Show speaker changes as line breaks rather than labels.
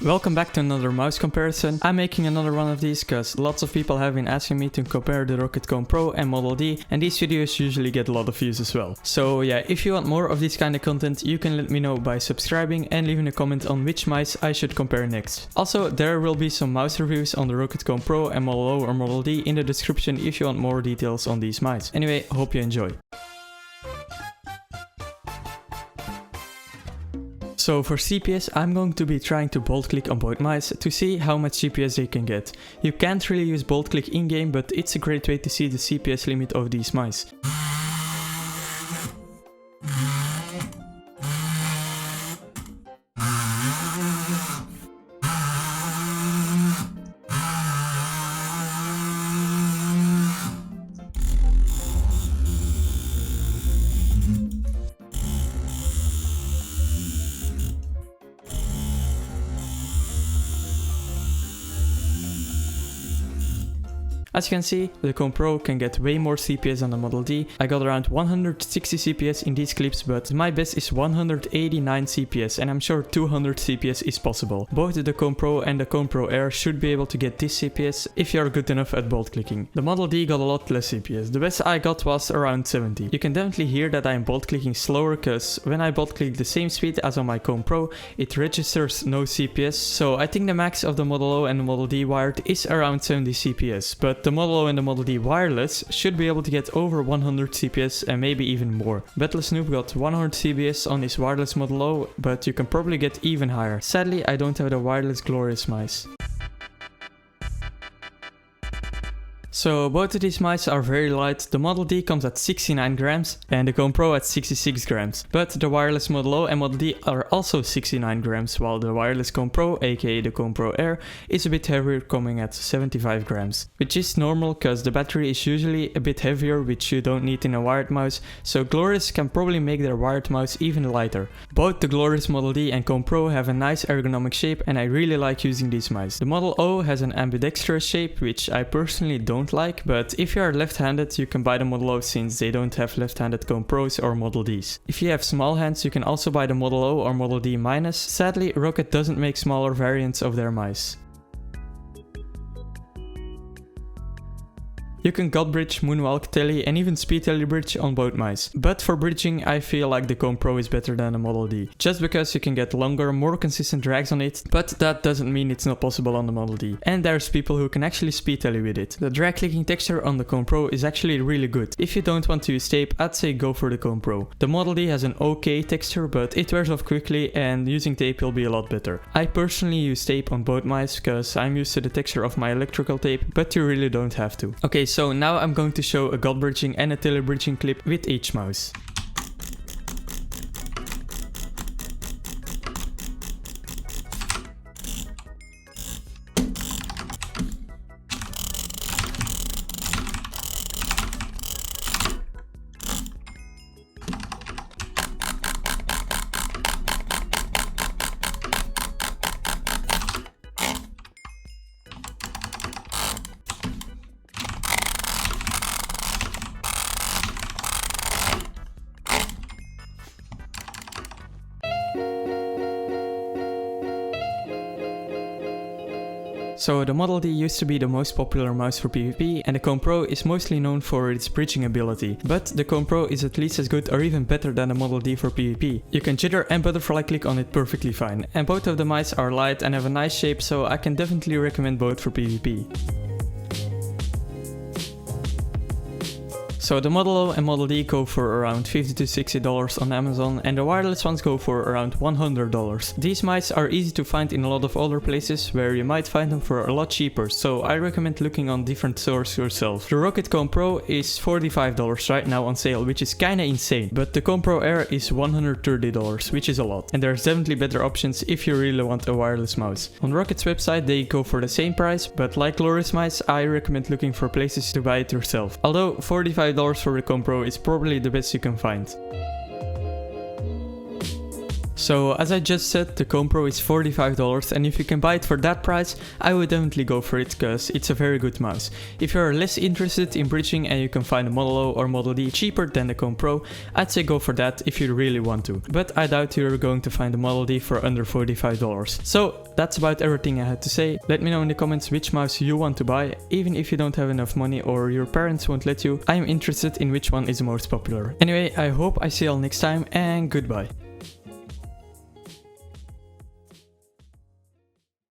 Welcome back to another mouse comparison. I'm making another one of these because lots of people have been asking me to compare the Roccat Kone Pro and Model D, and these videos usually get a lot of views as well. So yeah, if you want more of this kind of content, you can let me know by subscribing and leaving a comment on which mice I should compare next. Also, there will be some mouse reviews on the Roccat Kone Pro and Model O or Model D in the description if you want more details on these mice. Anyway, hope you enjoy. So for CPS, I'm going to be trying to bolt click on both mice to see how much CPS they can get. You can't really use bolt click in-game, but it's a great way to see the CPS limit of these mice. As you can see, the Kone Pro can get way more CPS than the Model D. I got around 160 CPS in these clips, but my best is 189 CPS, and I'm sure 200 CPS is possible. Both the Kone Pro and the Kone Pro Air should be able to get this CPS if you're good enough at bolt clicking. The Model D got a lot less CPS. The best I got was around 70. You can definitely hear that I'm bolt clicking slower, cause when I bolt click the same speed as on my Kone Pro, it registers no CPS, so I think the max of the Model O and the Model D wired is around 70 CPS, but the Model O and the Model D wireless should be able to get over 100 CPS and maybe even more. Bedlessnoob got 100 CPS on his wireless Model O, but you can probably get even higher. Sadly, I don't have the wireless glorious mice. So both of these mice are very light. The Model D comes at 69 grams and the Kone Pro at 66 grams. But the wireless Model O and Model D are also 69 grams, while the wireless Kone Pro, aka the Kone Pro Air, is a bit heavier, coming at 75 grams. Which is normal because the battery is usually a bit heavier, which you don't need in a wired mouse, so Glorious can probably make their wired mouse even lighter. Both the Glorious Model D and Kone Pro have a nice ergonomic shape, and I really like using these mice. The Model O has an ambidextrous shape, which I personally don't like, but if you are left-handed, you can buy the Model O since they don't have left-handed Kone Pros or Model Ds. If you have small hands, you can also buy the Model O or Model D minus. Sadly, Roccat doesn't make smaller variants of their mice. You can godbridge, moonwalk, telly and even speed telly bridge on both mice. But for bridging, I feel like the Kone Pro is better than the Model D. Just because you can get longer, more consistent drags on it, but that doesn't mean it's not possible on the Model D. And there's people who can actually speed telly with it. The drag clicking texture on the Kone Pro is actually really good. If you don't want to use tape, I'd say go for the Kone Pro. The Model D has an okay texture, but it wears off quickly and using tape will be a lot better. I personally use tape on both mice because I'm used to the texture of my electrical tape, but you really don't have to. Okay, so now I'm going to show a godbridging and a telly bridging clip with each mouse. So the Model D used to be the most popular mouse for PvP, and the Kone Pro is mostly known for its bridging ability. But the Kone Pro is at least as good or even better than the Model D for PvP. You can jitter and butterfly click on it perfectly fine, and both of the mice are light and have a nice shape, so I can definitely recommend both for PvP. So the Model O and Model D go for around $50 to $60 on Amazon, and the wireless ones go for around $100. These mice are easy to find in a lot of other places where you might find them for a lot cheaper, so I recommend looking on different stores yourself. The Roccat Kone Pro is $45 right now on sale, which is kinda insane, but the Kone Pro Air is $130, which is a lot. And there's definitely better options if you really want a wireless mouse. On Rockat's website they go for the same price, but like Glorious mice, I recommend looking for places to buy it yourself. Although $45 for the Kone Pro is probably the best you can find. So as I just said, the Kone Pro is $45, and if you can buy it for that price, I would definitely go for it because it's a very good mouse. If you're less interested in bridging and you can find a Model O or Model D cheaper than the Kone Pro, I'd say go for that if you really want to. But I doubt you're going to find a Model D for under $45. So that's about everything I had to say. Let me know in the comments which mouse you want to buy. Even if you don't have enough money or your parents won't let you, I am interested in which one is the most popular. Anyway, I hope I see you all next time, and goodbye.